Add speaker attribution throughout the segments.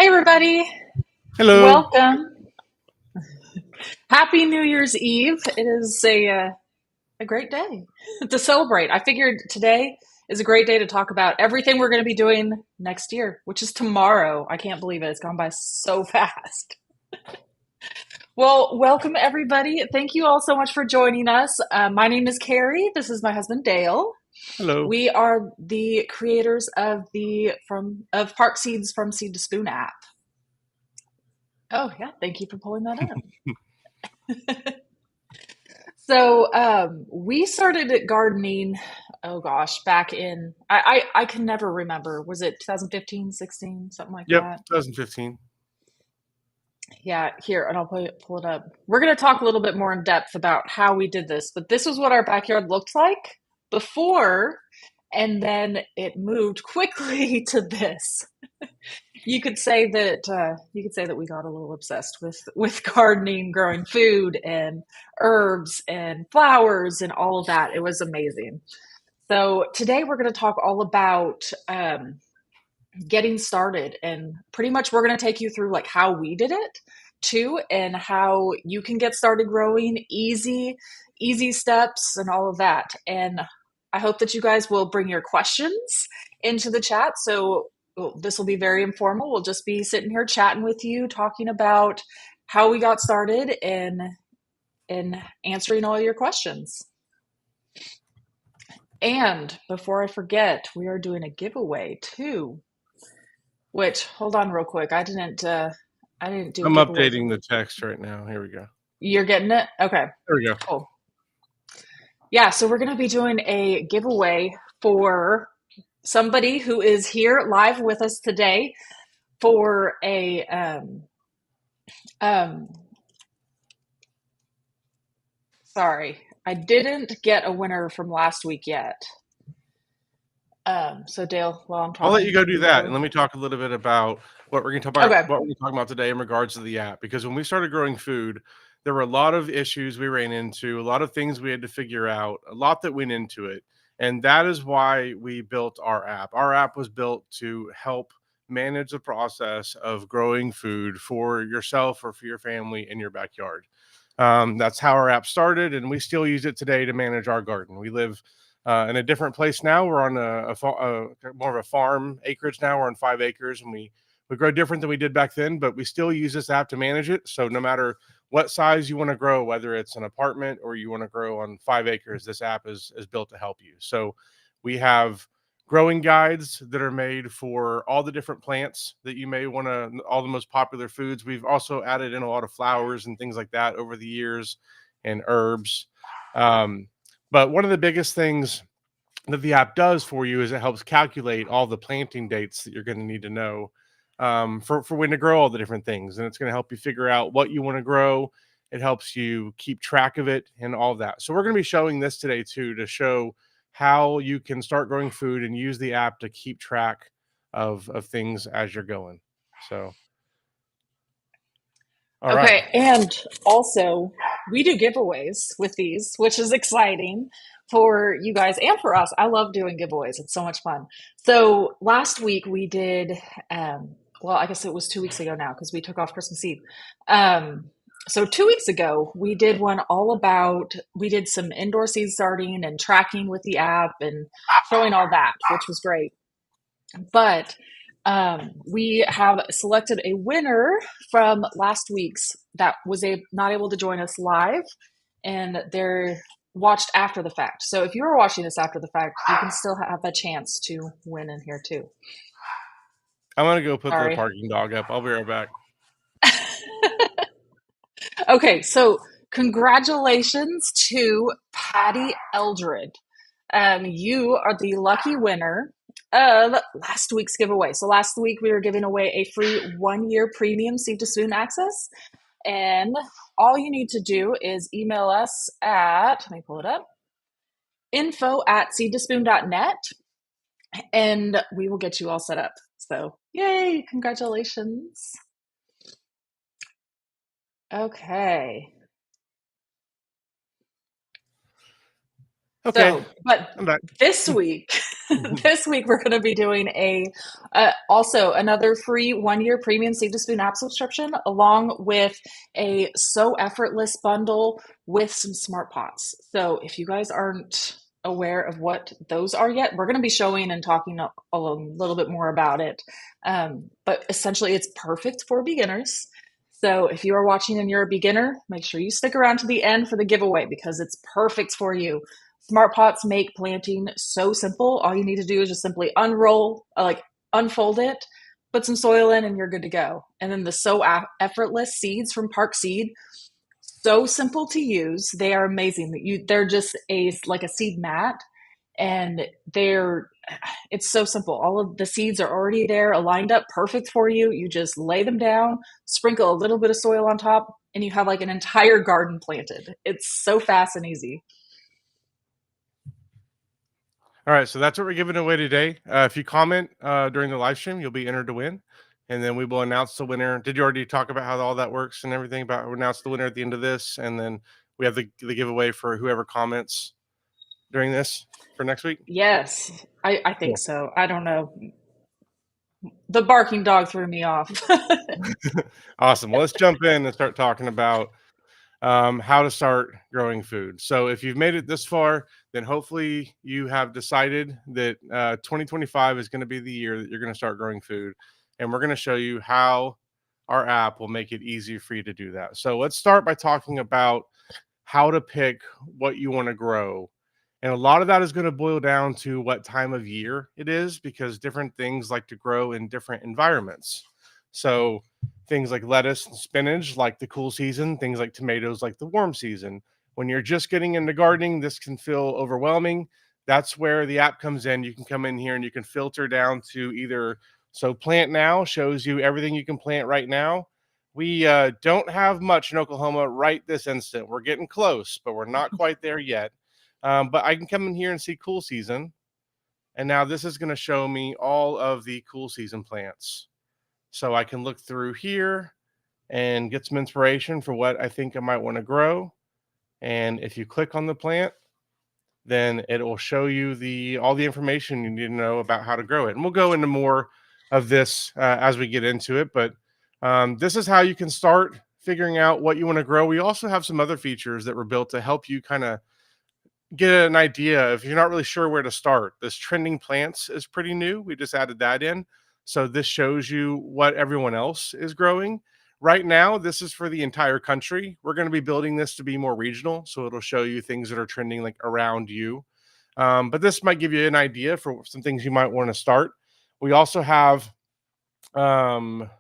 Speaker 1: Hey, everybody.
Speaker 2: Hello.
Speaker 1: Welcome. Happy New Year's Eve. It is a great day to celebrate. I figured today is a great day to talk about everything we're going to be doing next year, which is tomorrow. I can't believe it. It's gone by so fast. Well, welcome, everybody. Thank you all so much for joining us. My name is Carrie. This is my husband, Dale.
Speaker 2: Hello.
Speaker 1: We are the creators of the Park Seeds from Seed to Spoon app. Oh, yeah. Thank you for pulling that up. We started gardening, oh gosh, back in, I can never remember. Was it 2015, 16, something like
Speaker 2: Yep,
Speaker 1: that?
Speaker 2: 2015.
Speaker 1: Yeah, here, and I'll pull it up. We're going to talk a little bit more in depth about how we did this, but this was what our backyard looked like before, and then it moved quickly to this. You could say that we got a little obsessed with gardening, growing food and herbs and flowers and all of that. It was amazing. So today we're going to talk all about getting started, and pretty much we're going to take you through like how we did it too, and how you can get started growing easy steps and all of that. And I hope that you guys will bring your questions into the chat. So this will be very informal. We'll just be sitting here chatting with you, talking about how we got started and answering all your questions. And before I forget, we are doing a giveaway too. Which, hold on real quick. I didn't do a
Speaker 2: I'm
Speaker 1: giveaway for
Speaker 2: updating the text right now. Here we go.
Speaker 1: you're getting it? Okay,
Speaker 2: There we go.
Speaker 1: cool. Yeah, so we're gonna be doing a giveaway for somebody who is here live with us today for a um sorry, I didn't get a winner from last week yet. So Dale, while I'm
Speaker 2: I'll let
Speaker 1: talking,
Speaker 2: you go
Speaker 1: can
Speaker 2: do
Speaker 1: you
Speaker 2: that, and
Speaker 1: go?
Speaker 2: let me talk a little bit about what we're going to talk about.
Speaker 1: Okay.
Speaker 2: What we're talking about today in regards to the app, because when we started growing food, there were a lot of issues we ran into, a lot of things we had to figure out, a lot that went into it, and that is why we built our app. Our app was built to help manage the process of growing food for yourself or for your family in your backyard. That's how our app started, and we still use it today to manage our garden. We live in a different place now. We're on more of a farm acreage now. We're on 5 acres, and we grow different than we did back then. But we still use this app to manage it. So no matter what size you want to grow, whether it's an apartment or you want to grow on 5 acres, this app is built to help you. So we have growing guides that are made for all the different plants that you may want to, all the most popular foods. We've also added in a lot of flowers and things like that over the years, and herbs. Um, but one of the biggest things that the app does for you is it helps calculate all the planting dates that you're going to need to know for when to grow all the different things. And it's going to help you figure out what you want to grow. It helps you keep track of it and all that. So we're going to be showing this today too, to show how you can start growing food and use the app to keep track of things as you're going. So, all right.
Speaker 1: Okay, and also we do giveaways with these, which is exciting for you guys and for us. I love doing giveaways. It's so much fun. So last week we did, well, I guess it was 2 weeks ago now because we took off Christmas Eve. So 2 weeks ago we did one all about, we did some indoor seed starting and tracking with the app and showing all that, which was great. But we have selected a winner from last week's that was not able to join us live, and they're watched after the fact. So if you are watching this after the fact, you can still have a chance to win in here too.
Speaker 2: I'm going to go put the
Speaker 1: Sorry.
Speaker 2: parking dog up. I'll be right back.
Speaker 1: Okay, so congratulations to Patty Eldred. You are the lucky winner of last week's giveaway. So last week we were giving away a free 1 year premium Seed to Spoon access. And all you need to do is email us at, let me pull it up, info@seedtospoon.net, and we will get you all set up. So yay, congratulations. Okay.
Speaker 2: Okay,
Speaker 1: So, but
Speaker 2: I'm back.
Speaker 1: this week, this week we're going to be doing a also another free 1 year premium Seed to Spoon app subscription, along with a So Effortless bundle with some smart pots. So, if you guys aren't aware of what those are yet, we're going to be showing and talking a little bit more about it. But essentially, it's perfect for beginners. So, if you are watching and you're a beginner, make sure you stick around to the end for the giveaway because it's perfect for you. Smart pots make planting so simple. All you need to do is just simply unfold it, put some soil in, and you're good to go. And then the effortless seeds from Park Seed, so simple to use. They are amazing. They're just a seed mat, and it's so simple. All of the seeds are already there, lined up perfect for you. You just lay them down, sprinkle a little bit of soil on top, and you have like an entire garden planted. It's so fast and easy.
Speaker 2: All right, so that's what we're giving away today. If you comment during the live stream, you'll be entered to win, and then we will announce the winner. Did you already talk about how all that works and everything? About we announce the winner at the end of this, and then we have the giveaway for whoever comments during this for next week.
Speaker 1: Yes, I think
Speaker 2: Cool.
Speaker 1: so. I don't know. The barking dog threw me off.
Speaker 2: Awesome. Well, let's jump in and start talking about how to start growing food. So, if you've made it this far, then hopefully you have decided that 2025 is going to be the year that you're going to start growing food. And we're going to show you how our app will make it easy for you to do that. So, let's start by talking about how to pick what you want to grow. And a lot of that is going to boil down to what time of year it is because different things like to grow in different environments. So, things like lettuce and spinach like the cool season, things like tomatoes like the warm season. When you're just getting into gardening, this can feel overwhelming. That's where the app comes in. You can come in here and you can filter down to either so plant now shows you everything you can plant right now. We don't have much in Oklahoma right this instant. We're getting close, but we're not quite there yet. But I can come in here and see cool season. And now this is going to show me all of the cool season plants. So I can look through here and get some inspiration for what I think I might want to grow. And if you click on the plant, then it will show you the all the information you need to know about how to grow it. And we'll go into more of this as we get into it. But this is how you can start figuring out what you want to grow. We also have some other features that were built to help you kind of get an idea if you're not really sure where to start. This trending plants is pretty new. We just added that in. So this shows you what everyone else is growing. Right now, this is for the entire country. We're going to be building this to be more regional. So it'll show you things that are trending like around you. But this might give you an idea for some things you might want to start. We also have um,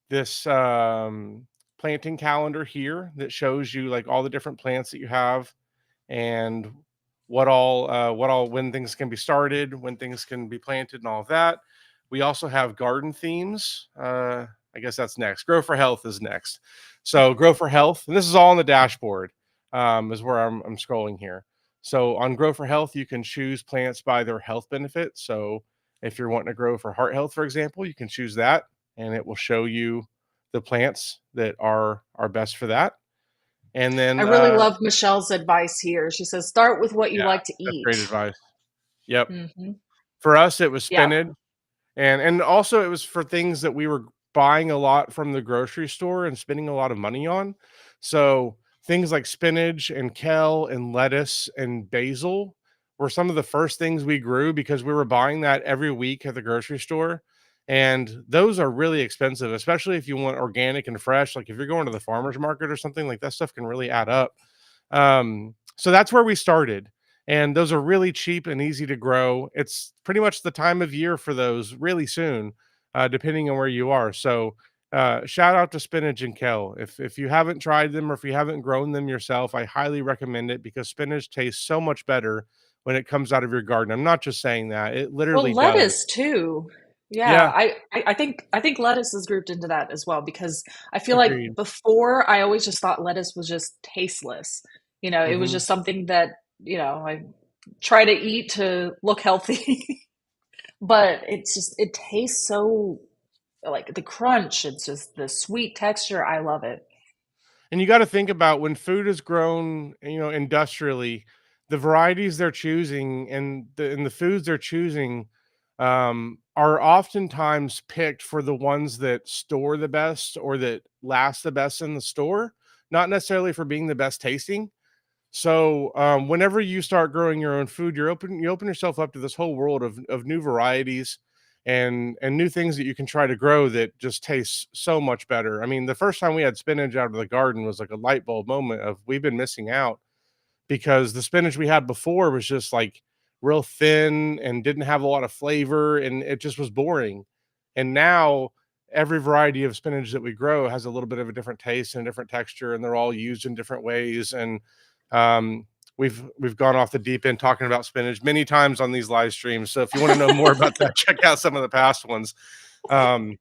Speaker 2: this planting calendar here that shows you like all the different plants that you have and what all when things can be started, when things can be planted, and all of that. We also have garden themes. I guess that's next. Grow for Health is next. So Grow for Health, and this is all on the dashboard. Is where I'm scrolling here. So on Grow for Health, you can choose plants by their health benefits. So if you're wanting to grow for heart health, for example, you can choose that, and it will show you the plants that are best for that. And
Speaker 1: I
Speaker 2: then
Speaker 1: really love Michelle's advice here. She says, start with what you
Speaker 2: yeah,
Speaker 1: like to
Speaker 2: that's
Speaker 1: eat.
Speaker 2: great advice. Yep.
Speaker 1: Hmm.
Speaker 2: For us, it was
Speaker 1: Yeah.
Speaker 2: spinach, and also it was for things that we were buying a lot from the grocery store and spending a lot of money on. So things like spinach and kale and lettuce and basil were some of the first things we grew because we were buying that every week at the grocery store. And those are really expensive, especially if you want organic and fresh. Like if you're going to the farmer's market or something, like that stuff can really add up. So that's where we started. And those are really cheap and easy to grow. It's pretty much the time of year for those really soon, depending on where you are. So shout out to spinach and kale. If you haven't tried them or if you haven't grown them yourself, I highly recommend it because spinach tastes so much better when it comes out of your garden. I'm not just saying that; it
Speaker 1: Well,
Speaker 2: literally does.
Speaker 1: lettuce too. Yeah,
Speaker 2: Yeah,
Speaker 1: I think lettuce is grouped into that as well because I feel like
Speaker 2: agreed.
Speaker 1: before I always just thought lettuce was just tasteless. It was
Speaker 2: Hmm.
Speaker 1: just something that, I try to eat to look healthy. But it tastes so like the crunch, it's just the sweet texture. I love it.
Speaker 2: And you got to think about when food is grown, industrially. the varieties they're choosing and the foods they're choosing are oftentimes picked for the ones that store the best or that last the best in the store, not necessarily for being the best tasting. So whenever you start growing your own food, you open yourself up to this whole world of new varieties and new things that you can try to grow that just tastes so much better. I mean, the first time we had spinach out of the garden was like a light bulb moment of we've been missing out because the spinach we had before was just like real thin and didn't have a lot of flavor and it just was boring. And now every variety of spinach that we grow has a little bit of a different taste and a different texture, and they're all used in different ways. And um, we've gone off the deep end talking about spinach many times on these live streams. So if you want to know more about that, check out some of the past ones. Um,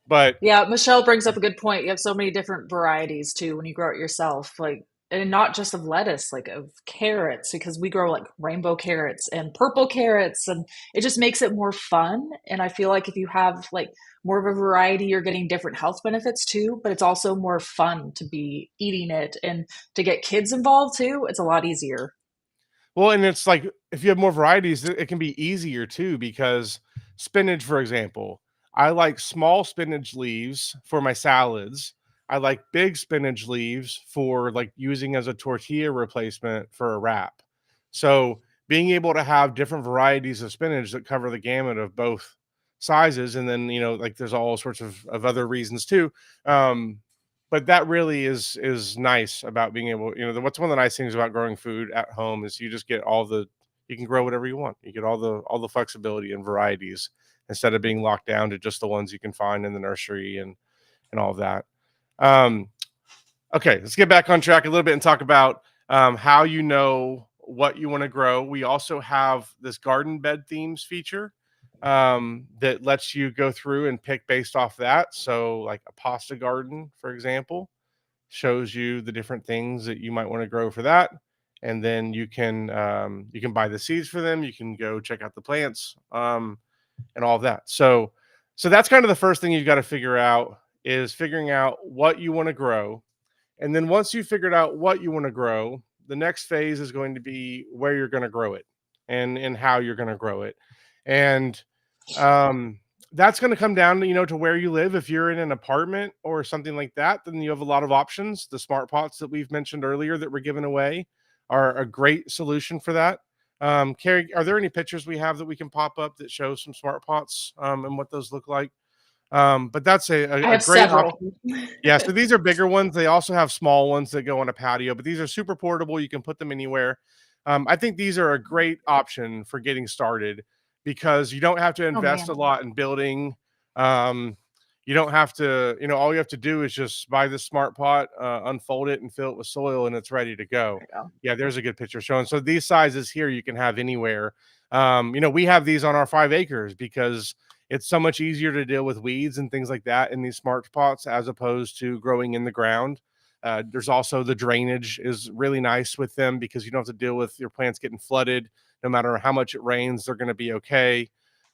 Speaker 2: but
Speaker 1: Yeah, Michelle brings up a good point. You have so many different varieties too when you grow it yourself, like, and not just of lettuce, like of carrots, because we grow like rainbow carrots and purple carrots, and it just makes it more fun. And I feel like if you have like more of a variety, you're getting different health benefits too, but it's also more fun to be eating it and to get kids involved too. It's a lot easier.
Speaker 2: Well, and it's like if you have more varieties, it can be easier too because spinach, for example, I like small spinach leaves for my salads. I like big spinach leaves for like using as a tortilla replacement for a wrap. So being able to have different varieties of spinach that cover the gamut of both sizes, and then like there's all sorts of other reasons too. Um, but that really is nice about being able, what's one of the nice things about growing food at home is you just get you can grow whatever you want. You get all the flexibility and varieties instead of being locked down to just the ones you can find in the nursery and all of that. Um, okay, let's get back on track a little bit and talk about how you know what you want to grow. We also have this garden bed themes feature that lets you go through and pick based off that. So, like a pasta garden, for example, shows you the different things that you might want to grow for that, and then you can buy the seeds for them. You can go check out the plants and all of that. So that's kind of the first thing you've got to figure out is figuring out what you want to grow, and then once you figured out what you want to grow, the next phase is going to be where you're going to grow it and how you're going to grow it. And um, that's going to come down to, to where you live. If you're in an apartment or something like that, then you have a lot of options. The smart pots that we've mentioned earlier that we're giving away are a great solution for that. Carrie, are there any pictures we have that we can pop up that show some smart pots and what those look like? But that's
Speaker 1: I
Speaker 2: a
Speaker 1: have
Speaker 2: great
Speaker 1: several.
Speaker 2: option. Yeah, so these are bigger ones. They also have small ones that go on a patio, but these are super portable. You can put them anywhere. I think these are a great option for getting started because you don't have to
Speaker 1: Oh
Speaker 2: invest a
Speaker 1: man,
Speaker 2: lot in building. Um, you don't have to, all you have to do is just buy this smart pot, unfold it, and fill it with soil, and it's ready to go.
Speaker 1: there you go.
Speaker 2: Yeah, there's a good picture showing. So these sizes here you can have anywhere. We have these on our 5 acres because it's so much easier to deal with weeds and things like that in these smart pots as opposed to growing in the ground. There's also the drainage is really nice with them because you don't have to deal with your plants getting flooded. No matter how much it rains, they're going to be okay.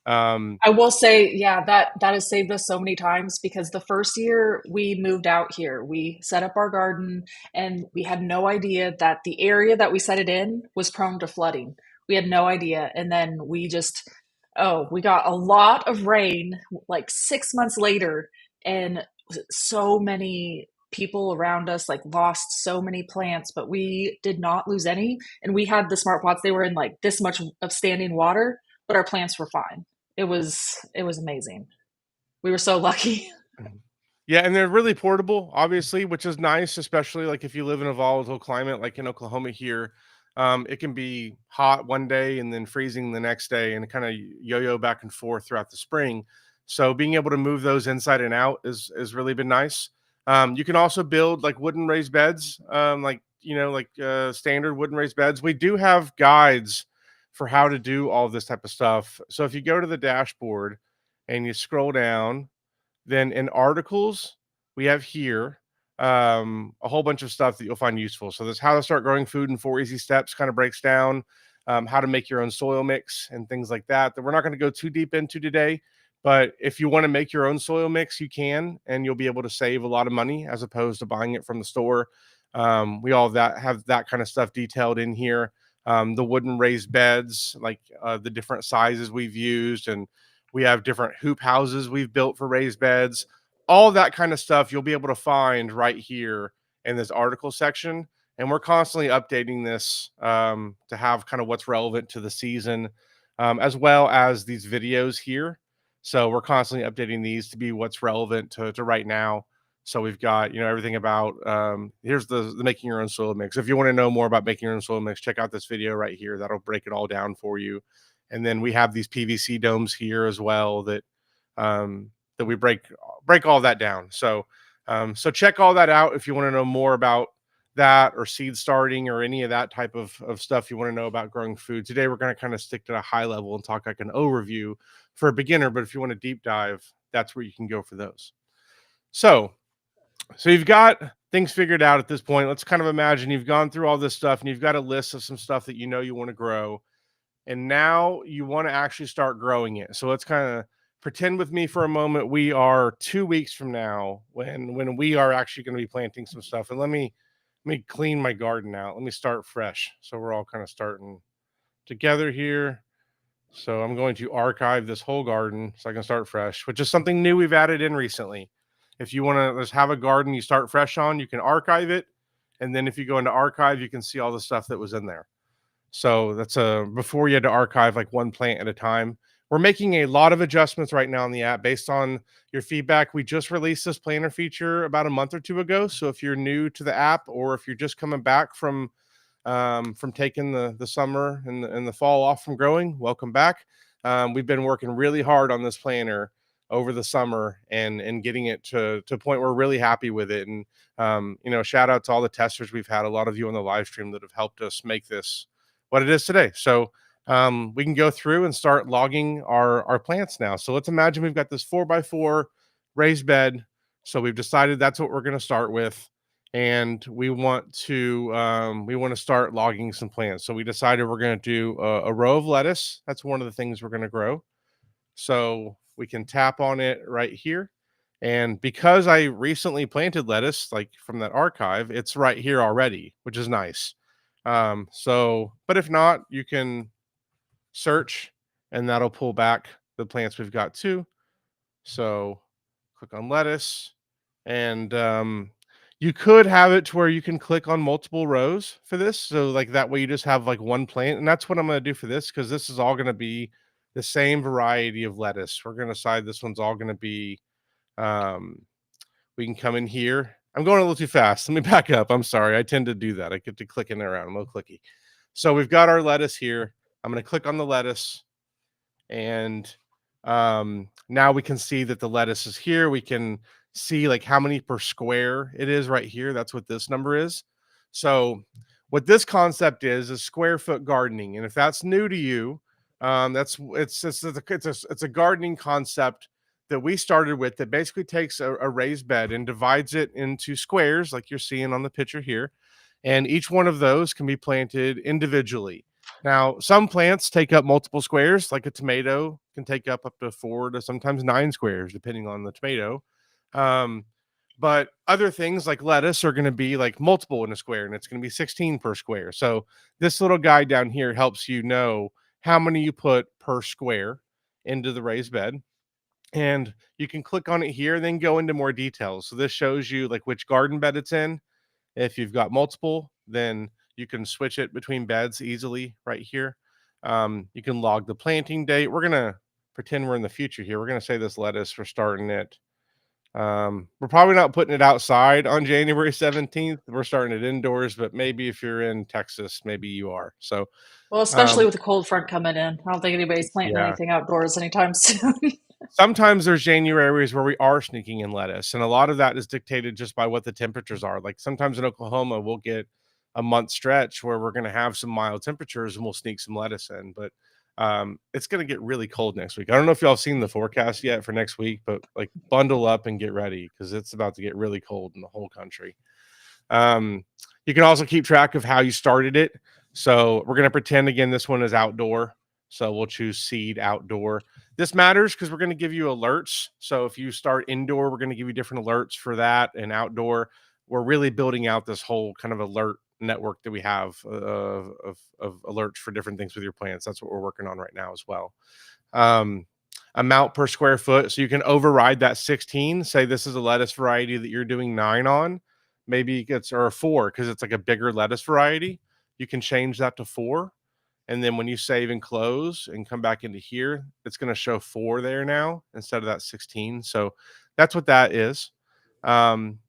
Speaker 2: Um,
Speaker 1: I will say, yeah, that has saved us so many times because the first year we moved out here, we set up our garden and we had no idea that the area that we set it in was prone to flooding. We had no idea. And then we got a lot of rain like 6 months later, and so many people around us like lost so many plants, but we did not lose any. And we had the smart pots, they were in like this much of standing water, but our plants were fine. It was amazing. We were so lucky.
Speaker 2: Yeah, and they're really portable, obviously, which is nice, especially like if you live in a volatile climate like in Oklahoma here. It can be hot one day and then freezing the next day and kind of yo-yo back and forth throughout the spring. So being able to move those inside and out is really been nice. You can also build like wooden raised beds, standard wooden raised beds. We do have guides for how to do all this type of stuff. So if you go to the dashboard and you scroll down, then in articles, we have here a whole bunch of stuff that you'll find useful. So there's how to start growing food in 4 easy steps, kind of breaks down how to make your own soil mix and things like that. That we're not going to go too deep into today. But if you want to make your own soil mix, you can, and you'll be able to save a lot of money as opposed to buying it from the store. We all have that kind of stuff detailed in here. the wooden raised beds, like the different sizes we've used, and we have different hoop houses we've built for raised beds. All that kind of stuff you'll be able to find right here in this article section. And we're constantly updating this to have kind of what's relevant to the season, as well as these videos here. So we're constantly updating these to be what's relevant to right now. So we've got, everything about here's the making your own soil mix. If you want to know more about making your own soil mix, check out this video right here. That'll break it all down for you. And then we have these PVC domes here as well that we break all that down. So check all that out if you want to know more about that, or seed starting, or any of that type of stuff you want to know about growing food. Today we're going to kind of stick to a high level and talk like an overview for a beginner, but if you want to deep dive, that's where you can go for those. So you've got things figured out at this point. Let's kind of imagine you've gone through all this stuff and you've got a list of some stuff that you want to grow, and now you want to actually start growing it. So let's kind of pretend with me for a moment we are 2 weeks from now when we are actually going to be planting some stuff. And let me clean my garden out. Let me start fresh. So we're all kind of starting together here. So I'm going to archive this whole garden so I can start fresh, which is something new we've added in recently. If you want to just have a garden you start fresh on, you can archive it. And then if you go into archive, you can see all the stuff that was in there. So that's before you had to archive like one plant at a time. We're making a lot of adjustments right now in the app based on your feedback. We just released this planner feature about a month or two ago. So if you're new to the app, or if you're just coming back from taking the summer and the fall off from growing, welcome back. We've been working really hard on this planner over the summer and getting it to a point where we're really happy with it. And shout out to all the testers we've had, a lot of you on the live stream that have helped us make this what it is today. So we can go through and start logging our plants now. So let's imagine we've got this 4x4 raised bed. So we've decided that's what we're going to start with, and we want to start logging some plants. So we decided we're going to do a row of lettuce. That's one of the things we're going to grow. So we can tap on it right here. And because I recently planted lettuce, like from that archive, it's right here already, which is nice. But if not, you can search and that'll pull back the plants we've got too. So click on lettuce, and you could have it to where you can click on multiple rows for this. So like that way you just have like one plant. And that's what I'm going to do for this, because this is all going to be the same variety of lettuce. We're going to decide this one's all going to be, we can come in here. I'm going a little too fast. Let me back up. I'm sorry. I tend to do that. I get to clicking around. I'm a little clicky. So we've got our lettuce here. I'm going to click on the lettuce, and now we can see that the lettuce is here. We can see like how many per square it is right here. That's what this number is. So what this concept is square foot gardening. And if that's new to you, it's a gardening concept that we started with, that basically takes a raised bed and divides it into squares like you're seeing on the picture here. And each one of those can be planted individually. Now, some plants take up multiple squares, like a tomato can take up to 4 to sometimes 9 squares, depending on the tomato. Um, but other things like lettuce are going to be like multiple in a square, and it's going to be 16 per square. So this little guide down here helps you know how many you put per square into the raised bed. And you can click on it here and then go into more details. So this shows you like which garden bed it's in. If you've got multiple, then you can switch it between beds easily right here. You can log the planting date. We're going to pretend we're in the future here. We're going to say this lettuce, we're starting it. We're probably not putting it outside on January 17th. We're starting it indoors, but maybe if you're in Texas, maybe you are. So,
Speaker 1: Well, especially
Speaker 2: um,
Speaker 1: with the cold front coming in. I don't think anybody's planting
Speaker 2: yeah.
Speaker 1: anything outdoors anytime soon.
Speaker 2: Sometimes there's Januaries where we are sneaking in lettuce, and a lot of that is dictated just by what the temperatures are. Like sometimes in Oklahoma, we'll get a month stretch where we're going to have some mild temperatures and we'll sneak some lettuce in. But it's going to get really cold next week. I don't know if y'all seen the forecast yet for next week, but like bundle up and get ready, because it's about to get really cold in the whole country. Um, you can also keep track of how you started it. So we're going to pretend again this one is outdoor. So we'll choose seed outdoor. This matters because we're going to give you alerts. So if you start indoor, we're going to give you different alerts for that. And outdoor, we're really building out this whole kind of alert network that we have of alerts for different things with your plants. That's what we're working on right now as well. Um, Amount per square foot. So you can override that 16. Say this is a lettuce variety that you're doing 9 on. Maybe it's or a 4 because it's like a bigger lettuce variety. You can change that to 4. And then when you save and close and come back into here, it's going to show 4 there now instead of that 16. So that's what that is. Um,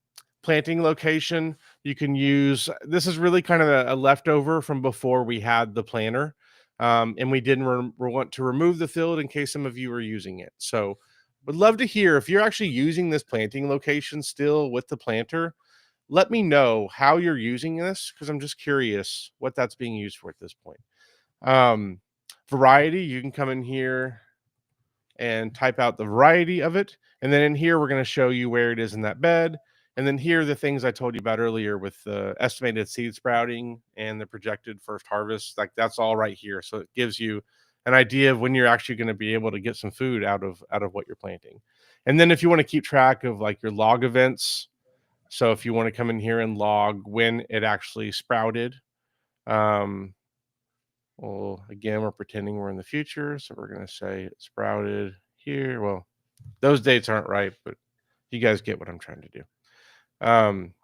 Speaker 2: Planting location, you can use this is really kind of a leftover from before we had the planter. And we didn't want to remove the field in case some of you are using it. So would love to hear if you're actually using this planting location still with the planter. Let me know how you're using this because I'm just curious what that's being used for at this point. Um, Variety, you can come in here and type out the variety of it. And then in here, we're going to show you where it is in that bed. And then here are the things I told you about earlier with the estimated seed sprouting and the projected first harvest. Like that's all right here. So it gives you an idea of when you're actually going to be able to get some food out of what you're planting. And then if you want to keep track of like your log events, so if you want to come in here and log when it actually sprouted, um, well, again, we're pretending we're in the future, so we're going to say it sprouted here. Well, those dates aren't right, but you guys get what I'm trying to do. Um,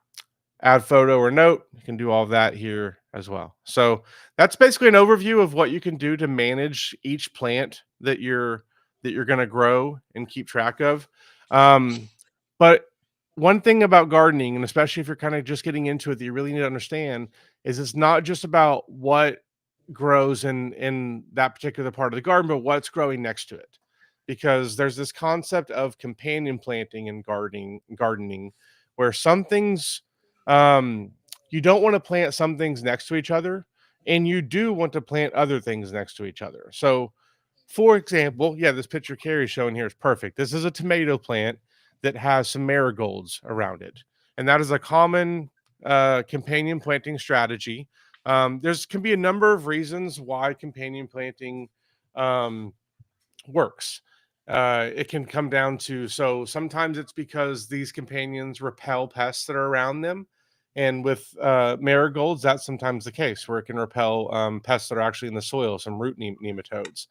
Speaker 2: Add photo or note, you can do all of that here as well. So that's basically an overview of what you can do to manage each plant that you're going to grow and keep track of. But one thing about gardening, and especially if you're kind of just getting into it, that you really need to understand is it's not just about what grows in that particular part of the garden, but what's growing next to it. Because there's this concept of companion planting and gardening, where some things um, you don't want to plant some things next to each other, and you do want to plant other things next to each other. So, for example, yeah, this picture Carrie's showing here is perfect. This is a tomato plant that has some marigolds around it, and that is a common companion planting strategy. There's can be a number of reasons why companion planting um, works. It can come down to so sometimes it's because these companions repel pests that are around them. And with marigolds, that's sometimes the case where it can repel pests that are actually in the soil, some root nematodes.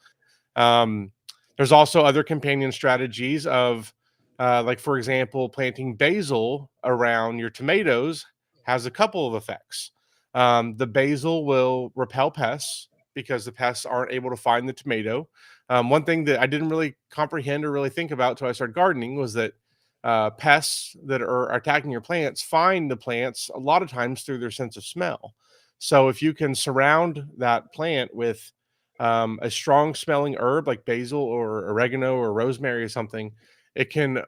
Speaker 2: Um, there's also other companion strategies of, like, for example, planting basil around your tomatoes has a couple of effects. The basil will repel pests because the pests aren't able to find the tomato. One thing that I didn't really comprehend or really think about until I started gardening was that pests that are attacking your plants find the plants a lot of times through their sense of smell. So if you can surround that plant with a strong smelling herb like basil or oregano or rosemary or something, it can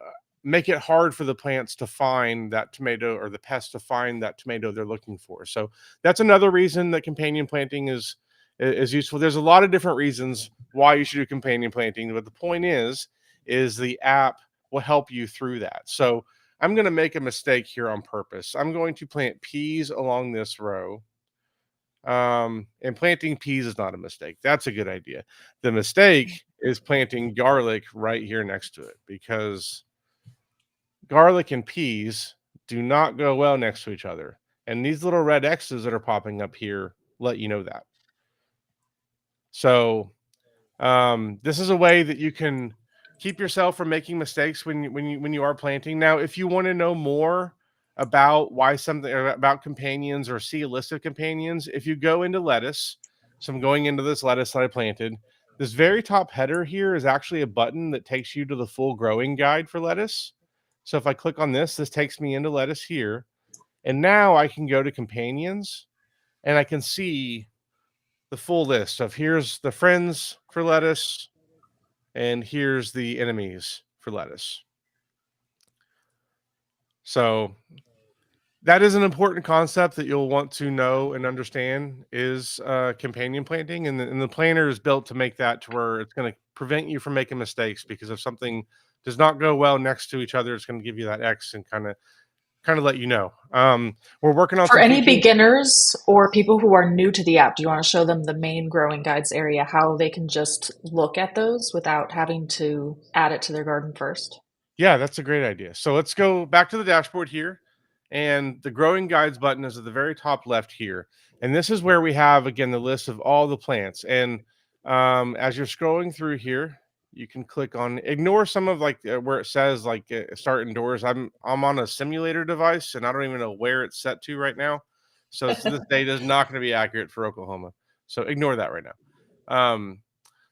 Speaker 2: make it hard for the plants to find that tomato or the pests to find that tomato they're looking for. So that's another reason that companion planting is useful. There's a lot of different reasons why you should do companion planting, but the point is the app will help you through that. So I'm going to make a mistake here on purpose. I'm going to plant peas along this row. And planting peas is not a mistake. That's a good idea. The mistake is planting garlic right here next to it because garlic and peas do not go well next to each other. And these little red X's that are popping up here let you know that. So this is a way that you can keep yourself from making mistakes when you are planting. Now, if you want to know more about why something or about companions or see a list of companions, if you go into lettuce, so I'm going into this lettuce that I planted. This very top header here is actually a button that takes you to the full growing guide for lettuce. So if I click on this takes me into lettuce here. And now I can go to companions and I can see the full list of here's the friends for lettuce, and here's the enemies for lettuce. So that is an important concept that you'll want to know and understand is companion planting, and the planner is built to make that to where it's going to prevent you from making mistakes because if something does not go well next to each other, it's going to give you that X and kind of let you know. We're working on
Speaker 1: For
Speaker 2: some
Speaker 1: any
Speaker 2: features.
Speaker 1: beginners or people who are new to the app, do you want to show them the main growing guides area, how they can just look at those without having to add it to their garden first?
Speaker 2: Yeah, that's a great idea. So let's go back to the dashboard here. And the growing guides button is at the very top left here. And this is where we have, again, the list of all the plants. And as you're scrolling through here, you can click on ignore some of like where it says like start indoors. I'm on a simulator device and I don't even know where it's set to right now. So to this date is not going to be accurate for Oklahoma. So ignore that right now.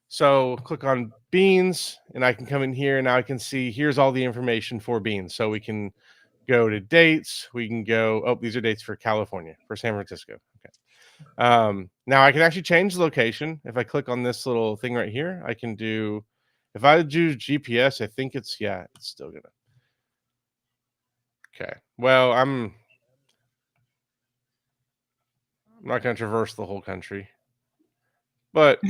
Speaker 2: So click on beans and I can come in here and now I can see here's all the information for beans. So we can go to dates. We can go, oh, these are dates for California, for San Francisco. Okay. Now I can actually change the location. If I click on this little thing right here, I can do, if I do GPS, I think it's, yeah, it's still gonna. Okay. Well, I'm not gonna traverse the whole country, but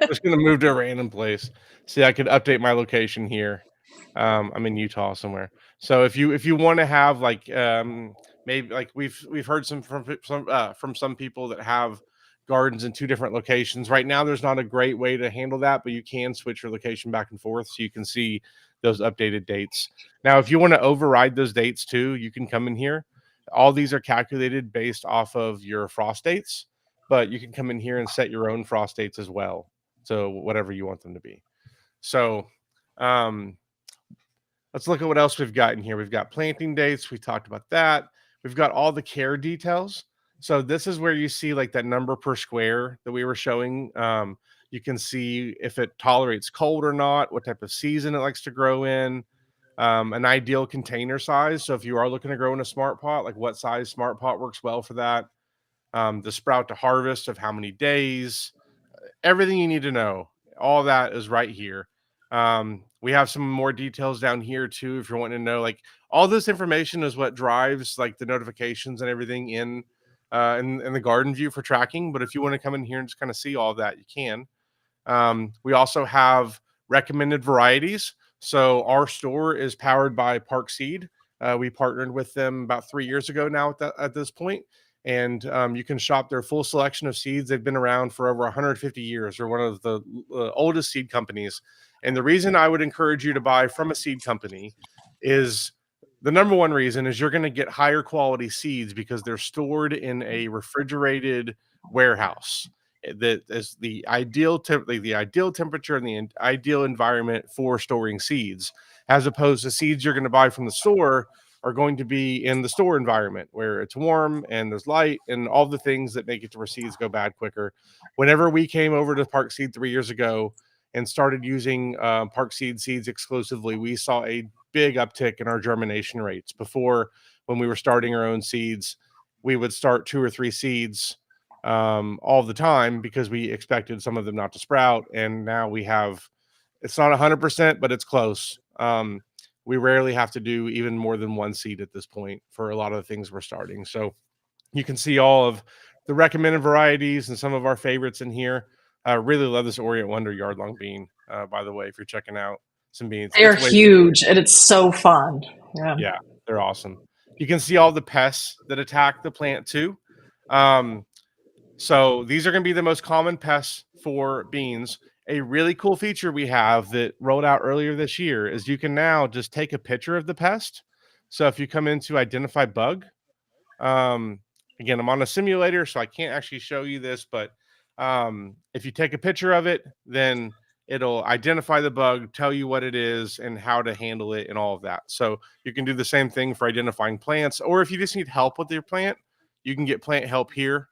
Speaker 2: just gonna move to a random place. See, I could update my location here. I'm in Utah somewhere. So if you want to have like maybe like we've heard from some people that have gardens in two different locations. Right now, there's not a great way to handle that, but you can switch your location back and forth so you can see those updated dates. Now, if you want to override those dates too, you can come in here. All these are calculated based off of your frost dates, but you can come in here and set your own frost dates as well. So whatever you want them to be. So um, let's look at what else we've got in here. We've got planting dates. We talked about that. We've got all the care details. So this is where you see like that number per square that we were showing. You can see if it tolerates cold or not, what type of season it likes to grow in, an ideal container size. So if you are looking to grow in a smart pot, like what size smart pot works well for that, the sprout to harvest of how many days, everything you need to know. All that is right here. We have some more details down here too. If you're wanting to know, like all this information is what drives like the notifications and everything in the garden view for tracking. But if you want to come in here and just kind of see all that, you can. We also have recommended varieties. So our store is powered by Park Seed. We partnered with them about 3 years ago now at this point, and you can shop their full selection of seeds. They've been around for over 150 years. They're one of the oldest seed companies. And the reason I would encourage you to buy from a seed company is the number one reason is you're going to get higher quality seeds because they're stored in a refrigerated warehouse that is the ideal temperature and the ideal environment for storing seeds, as opposed to seeds you're going to buy from the store are going to be in the store environment where it's warm and there's light and all the things that make it to where seeds go bad quicker. Whenever we came over to Park Seed 3 years ago and started using Park Seed seeds exclusively, we saw a big uptick in our germination rates. Before, when we were starting our own seeds, we would start two or three seeds all the time because we expected some of them not to sprout. And now we have, it's not 100%, but it's close. We rarely have to do even more than one seed at this point for a lot of the things we're starting. So you can see all of the recommended varieties and some of our favorites in here. I really love this Orient Wonder yard long bean, by the way, if you're checking out some beans.
Speaker 1: They're
Speaker 2: It's way,
Speaker 1: huge and it's so fun. Yeah.
Speaker 2: yeah, they're awesome. You can see all the pests that attack the plant too. Um, So these are going to be the most common pests for beans. A really cool feature we have that rolled out earlier this year is you can now just take a picture of the pest. So if you come into identify bug, um, again, I'm on a simulator, so I can't actually show you this, but if you take a picture of it, then it'll identify the bug, tell you what it is and how to handle it and all of that. So you can do the same thing for identifying plants, or if you just need help with your plant, you can get plant help here.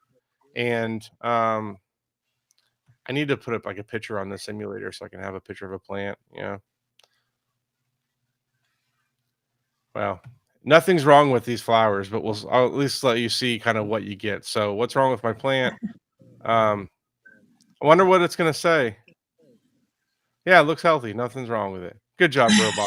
Speaker 2: And I need to put up like a picture on the simulator so I can have a picture of a plant. Yeah. Well, nothing's wrong with these flowers, but I'll at least let you see kind of what you get. So what's wrong with my plant? Um, I wonder what it's going to say. Yeah, it looks healthy. Nothing's wrong with it. Good job, Growbot.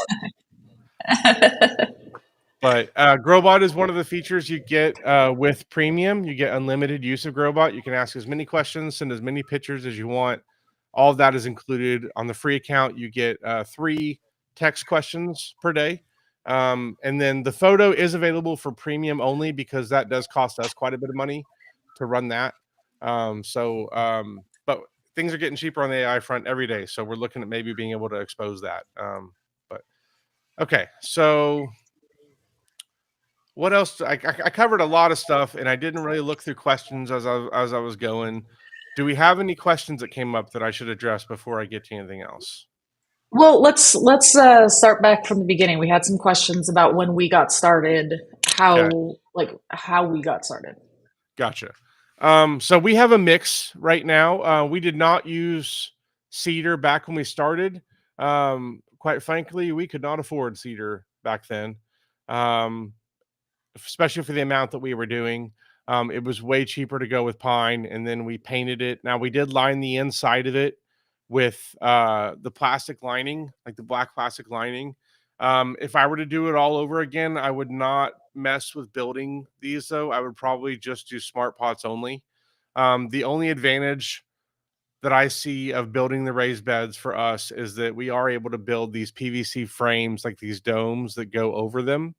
Speaker 2: But Growbot is one of the features you get with premium. You get unlimited use of Growbot. You can ask as many questions, send as many pictures as you want. All of that is included on the free account. You get 3 text questions per day. And then the photo is available for premium only because that does cost us quite a bit of money to run that. But things are getting cheaper on the AI front every day. So we're looking at maybe being able to expose that. But okay, so what else? I covered a lot of stuff, and I didn't really look through questions as I was going. Do we have any questions that came up that I should address before I get to anything else?
Speaker 1: Well, let's start back from the beginning. We had some questions about when we got started,
Speaker 2: Okay,
Speaker 1: how we got started.
Speaker 2: gotcha. So we have a mix right now. We did not use cedar back when we started. Quite frankly, we could not afford cedar back then. Um, Especially for the amount that we were doing. It was way cheaper to go with pine, and then we painted it. Now we did line the inside of it with the plastic lining, like the black plastic lining. If I were to do it all over again, I would not mess with building these though. I would probably just do smart pots only. The only advantage that I see of building the raised beds for us is that we are able to build these PVC frames, like these domes that go over them.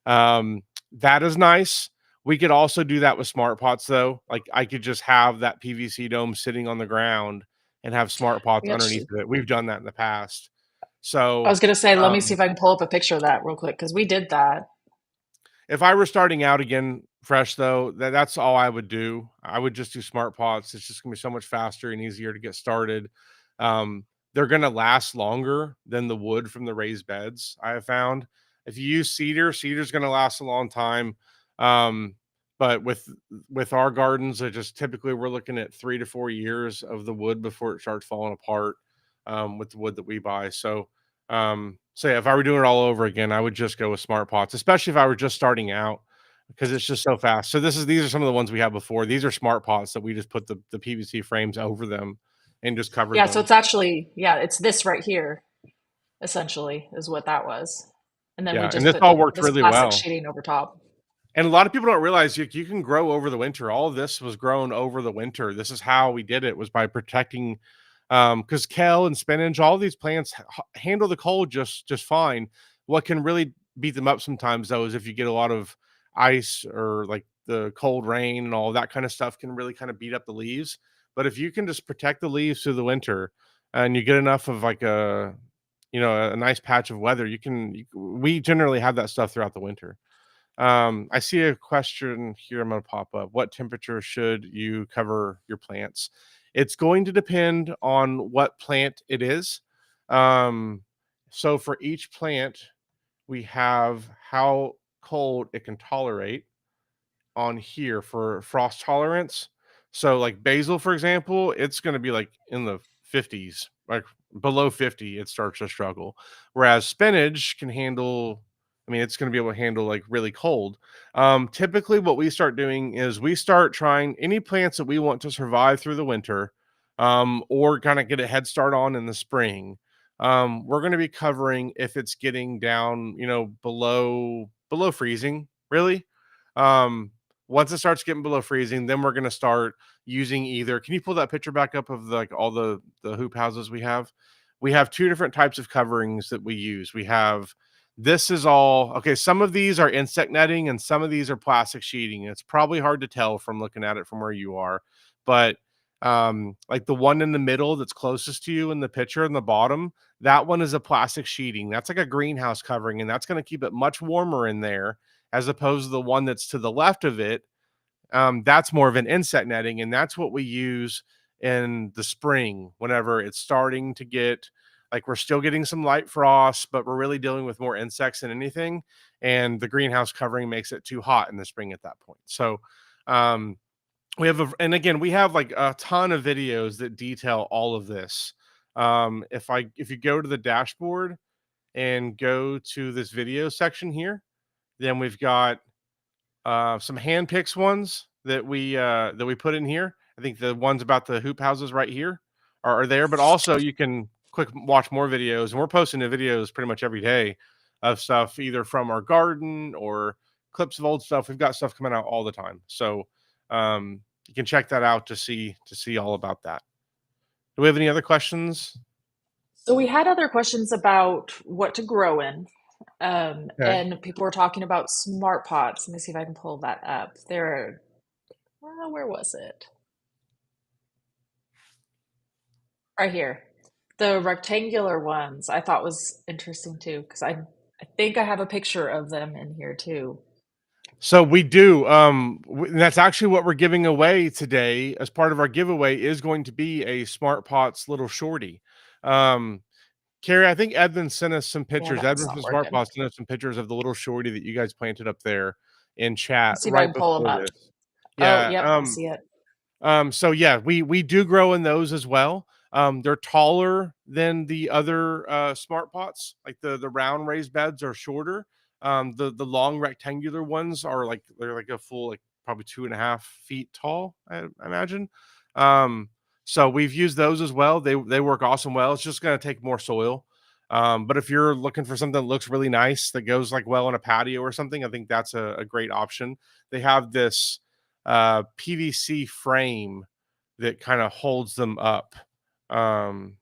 Speaker 2: um, that is nice. We could also do that with smart pots though. Like I could just have that PVC dome sitting on the ground and have smart pots
Speaker 1: We
Speaker 2: underneath
Speaker 1: actually,
Speaker 2: of it. We've done that in the past.
Speaker 1: I
Speaker 2: So,
Speaker 1: was gonna say, let me see
Speaker 2: um,
Speaker 1: if I can pull up a picture of that real quick because we did that.
Speaker 2: if I were starting out again fresh though, that's all I would do. I would just do smart pots. It's just gonna be so much faster and easier to get started. Um, they're gonna last longer than the wood from the raised beds, I have found. If you use cedar, cedar's gonna last a long time. Um, but with our gardens, it just typically we're looking at 3 to 4 years of the wood before it starts falling apart with the wood that we buy. So yeah, if I were doing it all over again, I would just go with smart pots, especially if I were just starting out because it's just so fast. So these are some of the ones we had before. These are smart pots that we just put the PVC frames over them and just covered
Speaker 1: Yeah, so
Speaker 2: them.
Speaker 1: it's actually, yeah, it's this right here, essentially, is what that was. And then we
Speaker 2: Yeah, and
Speaker 1: just
Speaker 2: this
Speaker 1: put
Speaker 2: all worked
Speaker 1: this
Speaker 2: really
Speaker 1: plastic
Speaker 2: well.
Speaker 1: sheeting over top.
Speaker 2: And a lot of people don't realize you can grow over the winter. All of this was grown over the winter. This is how we did it was by protecting because kale and spinach, all these plants handle the cold just fine. What can really beat them up sometimes though is if you get a lot of ice or like the cold rain and all that kind of stuff can really kind of beat up the leaves. But if you can just protect the leaves through the winter and you get enough of like a nice patch of weather, we generally have that stuff throughout the winter. I see a question here. I'm going to pop up. What temperature should you cover your plants? It's going to depend on what plant it is. Um, so for each plant, we have how cold it can tolerate on here for frost tolerance. So like basil, for example, it's going to be like in the 50s, like below 50, it starts to struggle. Whereas spinach can handle, I mean, it's going to be able to handle like really cold. Typically, what we start doing is we start trying any plants that we want to survive through the winter, or kind of get a head start on in the spring. We're going to be covering if it's getting down, below freezing, really. Um, Once it starts getting below freezing, then we're gonna start using either can you pull that picture back up of, like, all the hoop houses we have? We have 2 different types of coverings that we use. We have this is all okay, some of these are insect netting and some of these are plastic sheeting. It's probably hard to tell from looking at it from where you are, but, like, the one in the middle that's closest to you in the picture in the bottom, that one is a plastic sheeting. That's like a greenhouse covering, and that's gonna keep it much warmer in there as opposed to the one that's to the left of it. That's more of an insect netting, and that's what we use in the spring whenever it's starting to get like we're still getting some light frost, but we're really dealing with more insects than anything. And the greenhouse covering makes it too hot in the spring at that point. So, um, and again, we have like a ton of videos that detail all of this. If you go to the dashboard and go to this video section here, then we've got some hand picks ones that we put in here. I think the ones about the hoop houses right here are there, but also you can quick watch more videos, and we're posting the videos pretty much every day of stuff either from our garden or clips of old stuff. We've got stuff coming out all the time, so you can check that out to see all about that. Do we have any other questions?
Speaker 1: So we had other questions about what to grow in.
Speaker 2: Okay.
Speaker 1: And people were talking about smart pots. Let me see if I can pull that up. Where was it? Right here. The rectangular ones I thought was interesting too, because I think I have a picture of them in here too.
Speaker 2: So we do. That's actually what we're giving away today. As part of our giveaway is going to be a Smart Pots little shorty. Um, Carrie, I think Edmund sent us some
Speaker 1: Yeah,
Speaker 2: pictures.
Speaker 1: that one's
Speaker 2: Edmund
Speaker 1: not
Speaker 2: from Smart
Speaker 1: working.
Speaker 2: Pots sent us some pictures of the little shorty that you guys planted up there in chat
Speaker 1: Let's see if I
Speaker 2: right
Speaker 1: can pull them
Speaker 2: before
Speaker 1: up.
Speaker 2: this.
Speaker 1: Oh,
Speaker 2: Yeah.
Speaker 1: yep, I see it.
Speaker 2: So yeah, we do grow in those as well. They're taller than the other smart pots. Like the round raised beds are shorter. The long rectangular ones are like they're like a full like probably 2.5 feet tall. I imagine. Um, so we've used those as well. They work awesome well. It's just gonna take more soil. But if you're looking for something that looks really nice that goes like well on a patio or something, I think that's a great option. They have this PVC frame that kind of holds them up. Um,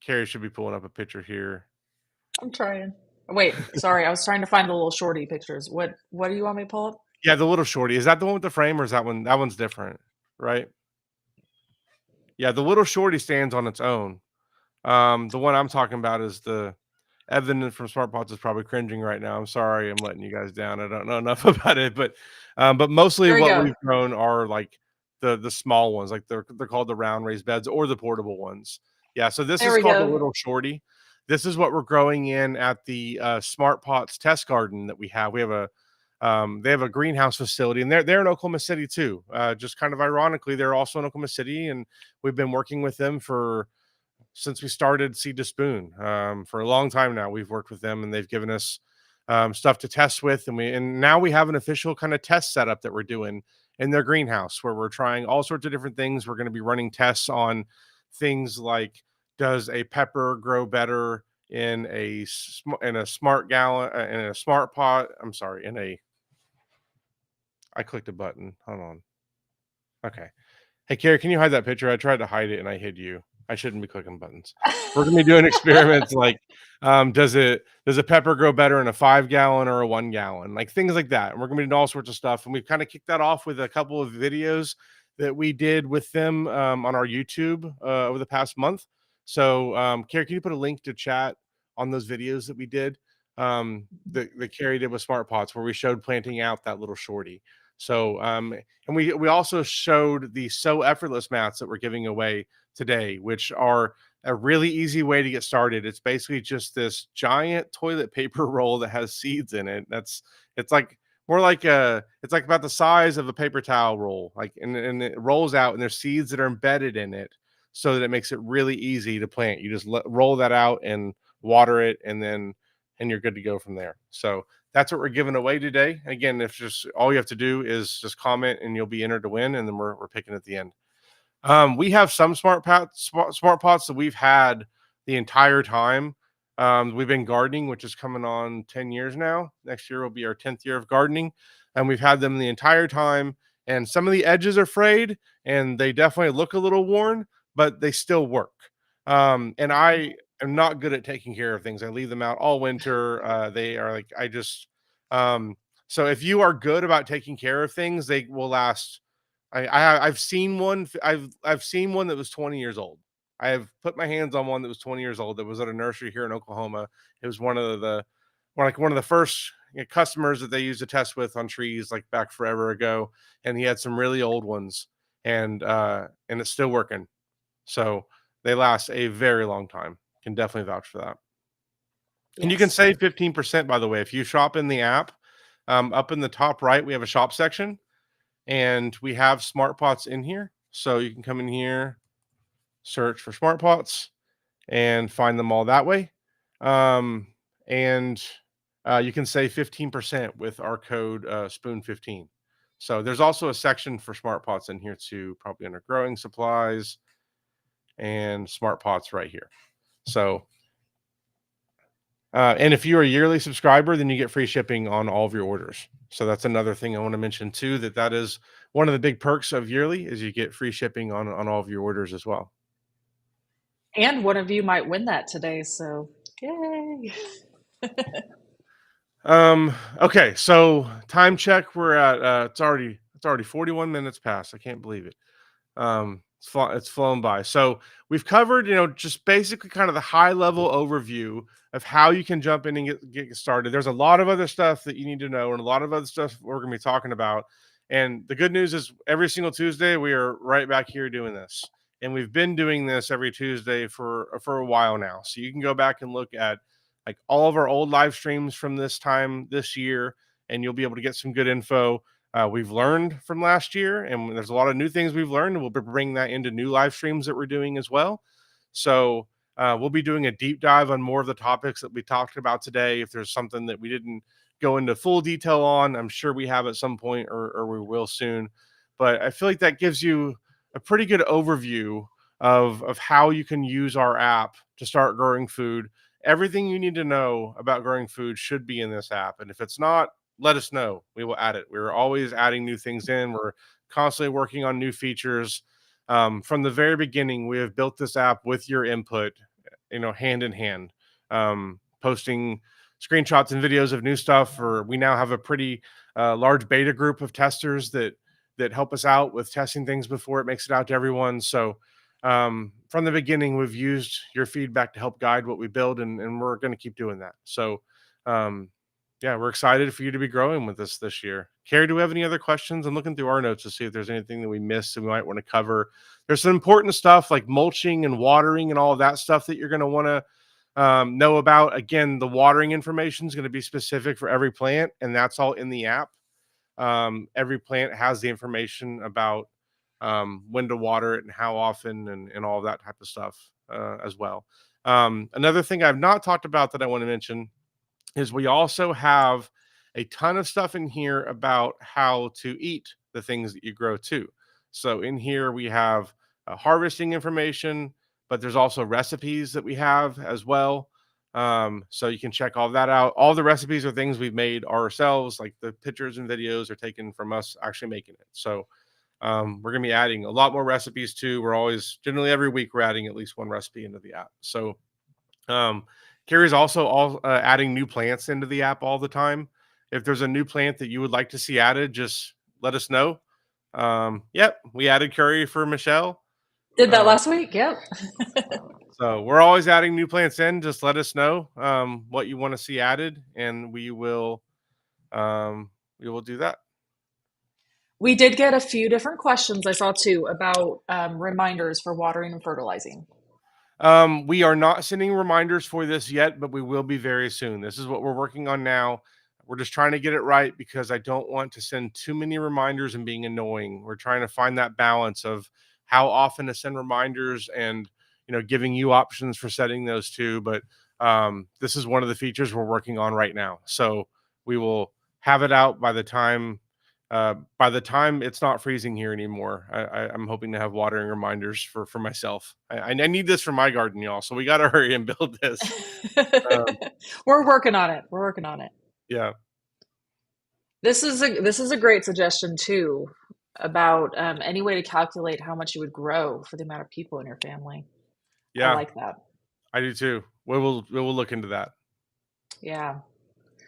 Speaker 2: Carrie should be pulling up a picture here.
Speaker 1: I'm trying. Wait, sorry, I was trying to find the little shorty pictures. What do you want me to pull up?
Speaker 2: Yeah, the little shorty. Is that the one with the frame, or is that one? That one's different, right? Yeah, the little shorty stands on its own. The one I'm talking about is the Evan from Smart Pots is probably cringing right now. I'm sorry, I'm letting you guys down. I don't know enough about it, but mostly
Speaker 1: There we
Speaker 2: what
Speaker 1: go.
Speaker 2: we've grown are like the small ones, like they're called the round raised beds or the portable ones. Yeah, so this
Speaker 1: There
Speaker 2: is
Speaker 1: we
Speaker 2: called the
Speaker 1: go.
Speaker 2: little shorty. This is what we're growing in at the Smart Pots test garden that we have. We have a they have a greenhouse facility, and they're in Oklahoma City too. Just kind of ironically, they're also in Oklahoma City, and we've been working with them for since we started Seed to Spoon. For a long time now, we've worked with them, and they've given us stuff to test with, and now we have an official kind of test setup that we're doing in their greenhouse where we're trying all sorts of different things. We're going to be running tests on things like does a pepper grow better in a smart gallon in a smart pot. I'm sorry, in a I clicked a button. Hold on. Okay. Hey, Carrie, can you hide that picture? I tried to hide it and I hid you. I shouldn't be clicking buttons. We're gonna be doing experiments like, does a pepper grow better in a 5 gallon or a 1 gallon? Like things like that. And we're gonna be doing all sorts of stuff. And we've kind of kicked that off with a couple of videos that we did with them on our YouTube over the past month. So, Carrie, can you put a link to chat on those videos that we did? That Carrie did with Smart Pots, where we showed planting out that little shorty. So, and we also showed the So Effortless mats that we're giving away today, which are a really easy way to get started. It's basically just this giant toilet paper roll that has seeds in it. It's like more like a it's like about the size of a paper towel roll. Like and it rolls out and there's seeds that are embedded in it so that it makes it really easy to plant. You just roll that out and water it and you're good to go from there. So that's what we're giving away today. Again, if just all you have to do is just comment and you'll be entered to win, and then we're picking at the end. We have some smart pots that we've had the entire time. We've been gardening, which is coming on 10 years now. Next year will be our 10th year of gardening, and we've had them the entire time. And some of the edges are frayed, and they definitely look a little worn, but they still work. And I am not good at taking care of things. I leave them out all winter. They are like I just. Um, so if you are good about taking care of things, they will last. I've seen one. I've seen one that was 20 years old. I have put my hands on one that was 20 years old. That was at a nursery here in Oklahoma. It was one of the first customers that they used to test with on trees like back forever ago. And he had some really old ones, and it's still working. So they last a very long time. Can definitely vouch for that. And you can
Speaker 1: Yes.
Speaker 2: save 15%, by the way, if you shop in the app. Up in the top right, we have a shop section and we have smart pots in here. So you can come in here, search for smart pots, and find them all that way. Um, and you can save 15% with our code spoon15. So there's also a section for smart pots in here too, probably under growing supplies and smart pots right here. So and if you're a yearly subscriber, then you get free shipping on all of your orders. So that's another thing I want to mention too. That is one of the big perks of yearly is you get free shipping on all of your orders as well.
Speaker 1: And one of you might win that today, so yay.
Speaker 2: Okay, so time check. We're at it's already 41 minutes past. I can't believe it. It's flown by. So we've covered, just basically kind of the high level overview of how you can jump in and get started. There's a lot of other stuff that you need to know, and a lot of other stuff we're going to be talking about. And the good news is, every single Tuesday we are right back here doing this, and we've been doing this every Tuesday for a while now. So you can go back and look at like all of our old live streams from this time this year, and you'll be able to get some good info. We've learned from last year, and there's a lot of new things we've learned, and we'll be bringing that into new live streams that we're doing as well. So we'll be doing a deep dive on more of the topics that we talked about today. If there's something that we didn't go into full detail on, I'm sure we have at some point, or we will soon. But I feel like that gives you a pretty good overview of how you can use our app to start growing food. Everything you need to know about growing food should be in this app. And if it's not, let us know. We will add it. We're always adding new things in. We're constantly working on new features. From the very beginning, we have built this app with your input, hand in hand. Posting screenshots and videos of new stuff. Or we now have a pretty large beta group of testers that help us out with testing things before it makes it out to everyone. So from the beginning, we've used your feedback to help guide what we build, and we're going to keep doing that. So yeah, we're excited for you to be growing with us this year. Carrie, do we have any other questions? I'm looking through our notes to see if there's anything that we missed and we might want to cover. There's some important stuff like mulching and watering and all of that stuff that you're going to want to know about. Again, the watering information is going to be specific for every plant, and that's all in the app. Every plant has the information about when to water it and how often, and all of that type of stuff as well. Another thing I've not talked about that I want to mention is we also have a ton of stuff in here about how to eat the things that you grow too. So in here we have harvesting information, but there's also recipes that we have as well. So you can check all that out. All the recipes are things we've made ourselves, like the pictures and videos are taken from us actually making it. So we're going to be adding a lot more recipes too. We're always, generally every week, we're adding at least one recipe into the app. So Carrie's also adding new plants into the app all the time. If there's a new plant that you would like to see added, just let us know. Yep, we added curry for Michelle.
Speaker 1: Did that
Speaker 2: Uh,
Speaker 1: last week? Yep.
Speaker 2: so we're always adding new plants in. Just let us know what you want to see added, and we will do that.
Speaker 1: We did get a few different questions I saw too about reminders for watering and fertilizing.
Speaker 2: We are not sending reminders for this yet, but we will be very soon. This is what we're working on now. We're just trying to get it right because I don't want to send too many reminders and being annoying. We're trying to find that balance of how often to send reminders, and giving you options for setting those too. But this is one of the features we're working on right now. So we will have it out by the time it's not freezing here anymore. I'm hoping to have watering reminders for myself. I need this for my garden, y'all. So we got to hurry and build this. Um,
Speaker 1: We're working on it. We're working on it.
Speaker 2: yeah,
Speaker 1: This is a great suggestion too about any way to calculate how much you would grow for the amount of people in your family. I
Speaker 2: yeah,
Speaker 1: like that.
Speaker 2: I do too. We will look into that.
Speaker 1: Yeah.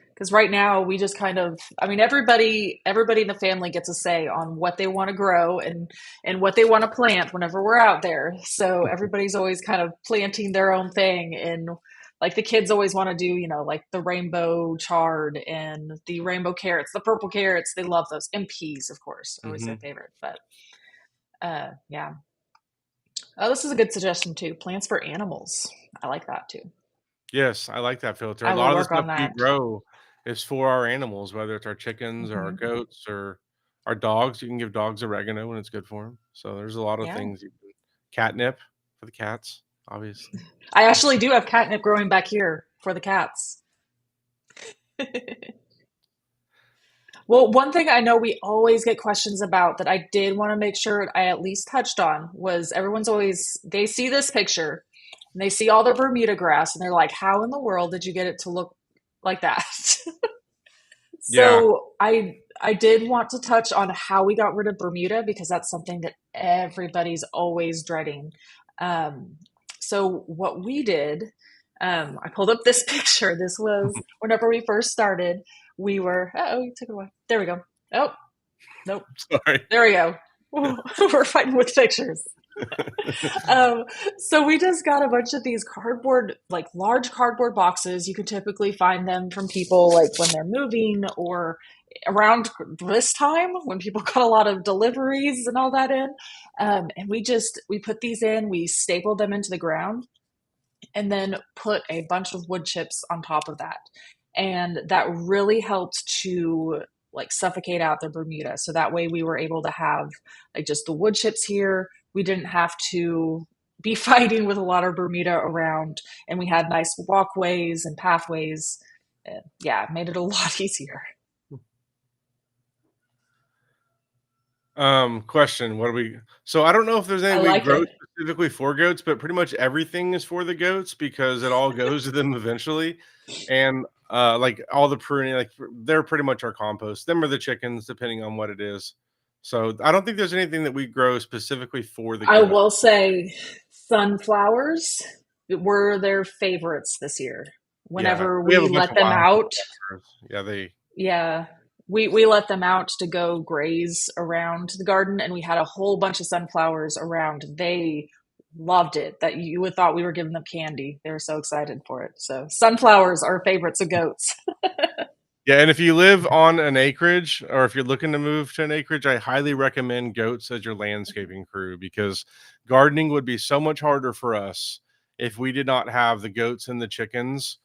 Speaker 1: Because right now we just kind of, I mean, everybody in the family gets a say on what they want to grow and what they want to plant whenever we're out there. So everybody's always kind of planting their own thing, and like the kids always want to do, like the rainbow chard and the rainbow carrots, the purple carrots. They love those, and peas, of course, are always their
Speaker 2: Hmm.
Speaker 1: favorite. But yeah. Oh, this is a good suggestion too. Plants for animals. I like that too.
Speaker 2: Yes, I like that filter. A
Speaker 1: I
Speaker 2: lot
Speaker 1: will
Speaker 2: of the
Speaker 1: work
Speaker 2: stuff
Speaker 1: on
Speaker 2: we
Speaker 1: that.
Speaker 2: grow is for our animals, whether it's our chickens or our
Speaker 1: Hmm.
Speaker 2: goats or our dogs. You can give dogs oregano when it's good for them. So there's a lot of
Speaker 1: Yeah.
Speaker 2: things. Catnip for the cats, obviously.
Speaker 1: I actually do have catnip growing back here for the cats. Well, one thing I know we always get questions about that I did want to make sure I at least touched on was everyone's always, they see this picture and they see all the Bermuda grass and they're like, how in the world did you get it to look like that?
Speaker 2: Yeah.
Speaker 1: So I did want to touch on how we got rid of Bermuda because that's something that everybody's always dreading. Um, so what we did, I pulled up this picture. This was whenever we first started. We were, oh, you took it away. There we go. Oh, nope.
Speaker 2: Sorry.
Speaker 1: There we go. We're fighting with pictures. Um, so we just got a bunch of these cardboard, like large cardboard boxes. You can typically find them from people like when they're moving or around this time when people got a lot of deliveries and all that in. And we put these in, we stapled them into the ground, and then put a bunch of wood chips on top of that. And that really helped to like suffocate out the Bermuda. So that way we were able to have like just the wood chips here. We didn't have to be fighting with a lot of Bermuda around, and we had nice walkways and pathways. Yeah, it made it a lot easier.
Speaker 2: Question. What do we so I don't know if there's
Speaker 1: I
Speaker 2: anything we
Speaker 1: like
Speaker 2: grow
Speaker 1: it.
Speaker 2: specifically for goats, but pretty much everything is for the goats because it all goes to them eventually. And like all the pruning, like they're pretty much our compost. Them are the chickens, depending on what it is. So I don't think there's anything that we grow specifically for the
Speaker 1: I
Speaker 2: goat.
Speaker 1: will say sunflowers were their favorites this year.
Speaker 2: Yeah.
Speaker 1: Whenever
Speaker 2: We have
Speaker 1: we
Speaker 2: a bunch
Speaker 1: let
Speaker 2: of
Speaker 1: them
Speaker 2: wild
Speaker 1: out,
Speaker 2: sunflowers. Yeah, they
Speaker 1: yeah, we let them out to go graze around the garden, and we had a whole bunch of sunflowers around. They loved it. That you would thought we were giving them candy. They were so excited for it. So sunflowers are favorites of goats.
Speaker 2: Yeah, and if you live on an acreage or if you're looking to move to an acreage, I highly recommend goats as your landscaping crew because gardening would be so much harder for us if we did not have the goats and the chickens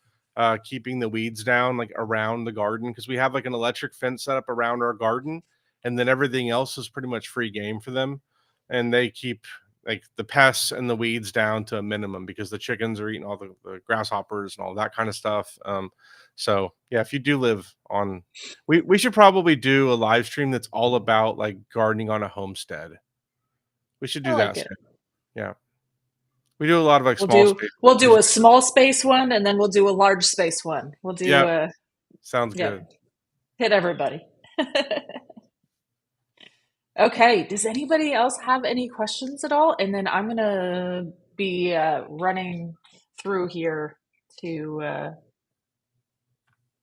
Speaker 2: keeping the weeds down like around the garden because we have like an electric fence set up around our garden and then everything else is pretty much free game for them and they keep like the pests and the weeds down to a minimum because the chickens are eating all the grasshoppers and all that kind of stuff. So yeah, if you do live on, we should probably do a live stream that's all about like gardening on a homestead. We should
Speaker 1: I
Speaker 2: do that
Speaker 1: like it.
Speaker 2: soon. Yeah, we do a lot of like
Speaker 1: We'll
Speaker 2: small
Speaker 1: do
Speaker 2: space.
Speaker 1: we'll do a small space one, and then we'll do a large space one. We'll do
Speaker 2: Yeah,
Speaker 1: a
Speaker 2: sounds
Speaker 1: yep,
Speaker 2: good.
Speaker 1: hit everybody. Okay, does anybody else have any questions at all? And then I'm gonna be running through here to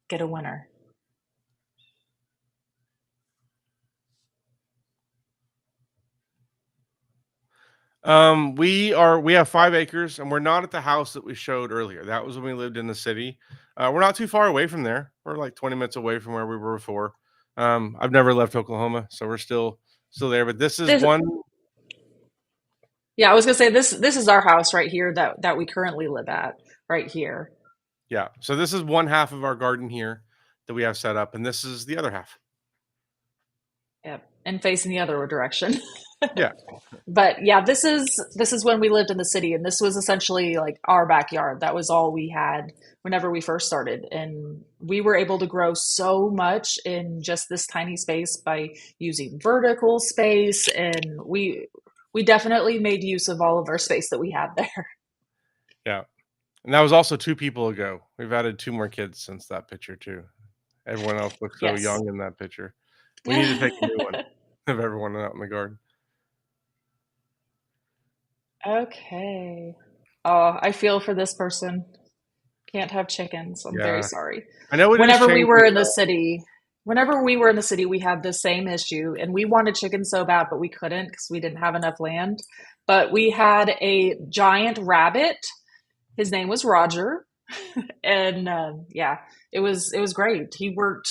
Speaker 1: get a winner.
Speaker 2: We have 5 acres, and we're not at the house that we showed earlier. That was when we lived in the city. We're not too far away from there. We're like 20 minutes away from where we were before. I've never left Oklahoma, so we're still there. But this is
Speaker 1: This,
Speaker 2: one.
Speaker 1: yeah, I was gonna say this is our house right here that we currently live at right here.
Speaker 2: Yeah, so this is one half of our garden here that we have set up, and this is the other half.
Speaker 1: Yep, and facing the other direction.
Speaker 2: Yeah.
Speaker 1: But yeah, this is when we lived in the city, and this was essentially like our backyard. That was all we had whenever we first started, and we were able to grow so much in just this tiny space by using vertical space, and we definitely made use of all of our space that we had there.
Speaker 2: Yeah. And that was also 2 people ago. We've added 2 more kids since that picture too. Everyone else looks so
Speaker 1: Yes.
Speaker 2: young in that picture. We need to take a new one of everyone out in the garden.
Speaker 1: Okay. Oh, I feel for this person. Can't have chickens. I'm very
Speaker 2: Yeah.
Speaker 1: sorry.
Speaker 2: I know it is
Speaker 1: Whenever we
Speaker 2: changing.
Speaker 1: were in the city, whenever we were in the city, we had the same issue, and we wanted chickens so bad, but we couldn't because we didn't have enough land. But we had a giant rabbit. His name was Roger, and yeah, it was great. He worked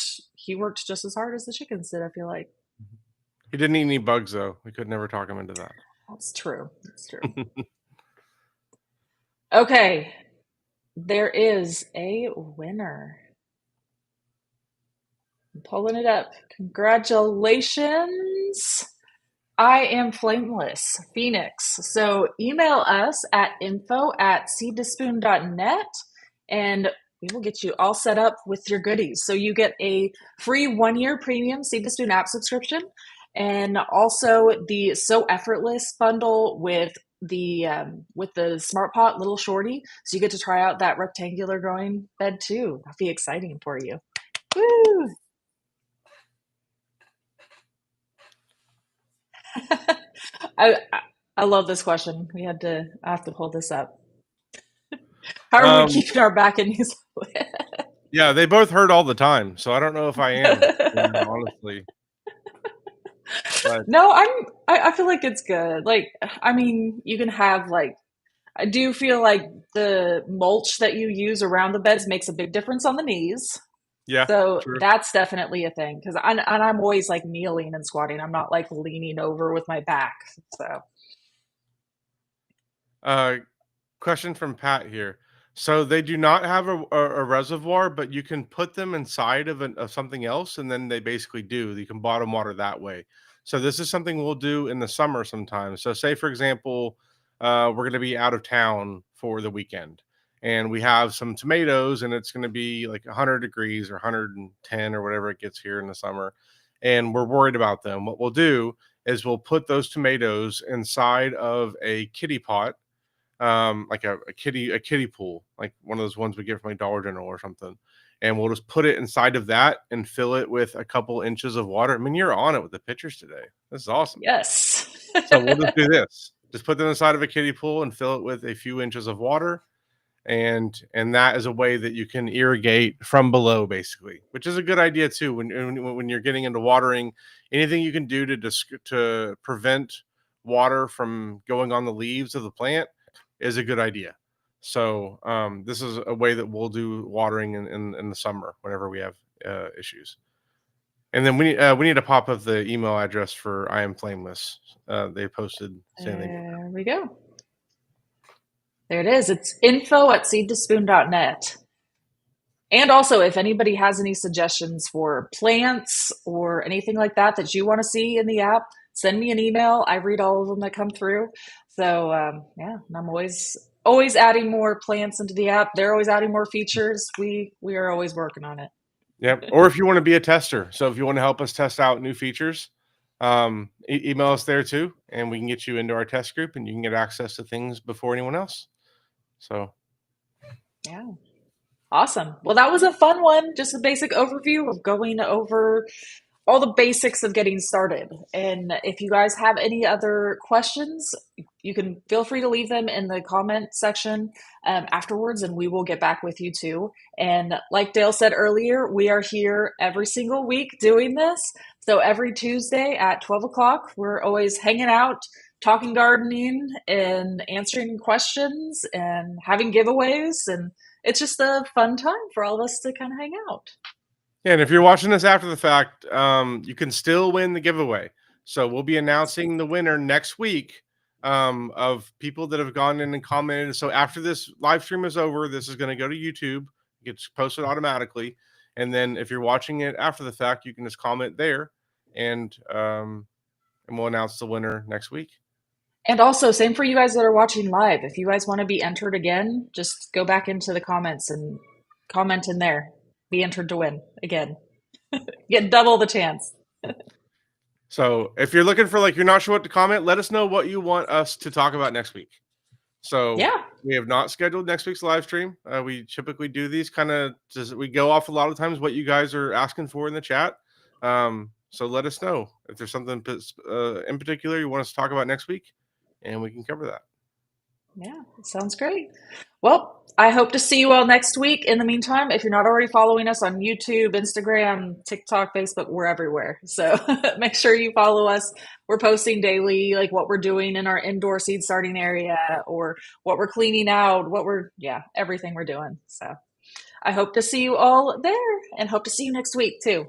Speaker 1: just as hard as the chickens did. I feel like
Speaker 2: He didn't eat any bugs though. We could never talk him into that.
Speaker 1: that's true. That's true. Okay, there is a winner. I'm pulling it up. Congratulations. I am Flameless Phoenix. So email us at info@seedtospoon.net and we will get you all set up with your goodies. So you get a free 1 year premium Seed to Spoon app subscription and also the So Effortless bundle with the Smart Pot Little Shorty. So you get to try out that rectangular growing bed too. That'll be exciting for you. Woo! I I love this question. I have to pull this up. How are we
Speaker 2: Um,
Speaker 1: keeping our back in these?
Speaker 2: yeah, they both hurt all the time, so I don't know if I am, honestly. But
Speaker 1: No, I feel like it's good. Like, I mean, you can have like, I do feel like the mulch that you use around the beds makes a big difference on the knees.
Speaker 2: yeah,
Speaker 1: So
Speaker 2: true.
Speaker 1: that's definitely a thing because I'm always like kneeling and squatting. I'm not like leaning over with my back. So
Speaker 2: Uh, Question from Pat here. So they do not have a reservoir, but you can put them inside of something else, and then they basically do. You can bottom water that way. So this is something we'll do in the summer sometimes. So say for example, we're going to be out of town for the weekend, and we have some tomatoes, and it's going to be like 100 degrees or 110 or whatever it gets here in the summer, and we're worried about them. What we'll do is we'll put those tomatoes inside of a kitty pot, like a kiddie pool, like one of those ones we get from like Dollar General or something. And we'll just put it inside of that and fill it with a couple inches of water. I mean, you're on it with the pictures today. This is awesome.
Speaker 1: yes.
Speaker 2: So we'll just do this. Just put them inside of a kiddie pool and fill it with a few inches of water. And that is a way that you can irrigate from below, basically, which is a good idea too. When you're getting into watering, anything you can do to prevent water from going on the leaves of the plant is a good idea. So this is a way that we'll do watering in the summer whenever we have issues. And then we need to pop up the email address for I Am Flameless. They posted saying they need
Speaker 1: There we go. There it is. It's info@seedtospoon.net. And also, if anybody has any suggestions for plants or anything like that that you want to see in the app, send me an email. I read all of them that come through. So yeah, and I'm always adding more plants into the app. They're always adding more features. We are always working on it.
Speaker 2: Yep. Or if you want to be a tester, so if you want to help us test out new features, email us there too, and we can get you into our test group, and you can get access to things before anyone else. So
Speaker 1: Yeah. Awesome. Well, that was a fun one. Just a basic overview of going over all the basics of getting started. And if you guys have any other questions, you can feel free to leave them in the comment section afterwards, and we will get back with you too. And like Dale said earlier, we are here every single week doing this. So every Tuesday at 12 o'clock, we're always hanging out, talking gardening, and answering questions and having giveaways. And it's just a fun time for all of us to kind of hang out.
Speaker 2: yeah, and if you're watching this after the fact, you can still win the giveaway. So we'll be announcing the winner next week, of people that have gone in and commented. So after this live stream is over, this is going to go to YouTube, it gets posted automatically, and then if you're watching it after the fact, you can just comment there, and we'll announce the winner next week.
Speaker 1: And also, same for you guys that are watching live. If you guys want to be entered again, just go back into the comments and comment in there. Be entered to win again. Get double the chance.
Speaker 2: So if you're looking for, like, you're not sure what to comment, let us know what you want us to talk about next week. So
Speaker 1: Yeah.
Speaker 2: we have not scheduled next week's live stream. We typically do these kind of just, we go off a lot of times what you guys are asking for in the chat. So let us know if there's something in particular you want us to talk about next week, and we can cover that.
Speaker 1: Yeah. Sounds great. Well, I hope to see you all next week. In the meantime, if you're not already following us on YouTube, Instagram, TikTok, Facebook, we're everywhere. So make sure you follow us. We're posting daily, like what we're doing in our indoor seed starting area or what we're cleaning out, yeah, everything we're doing. So I hope to see you all there and hope to see you next week too.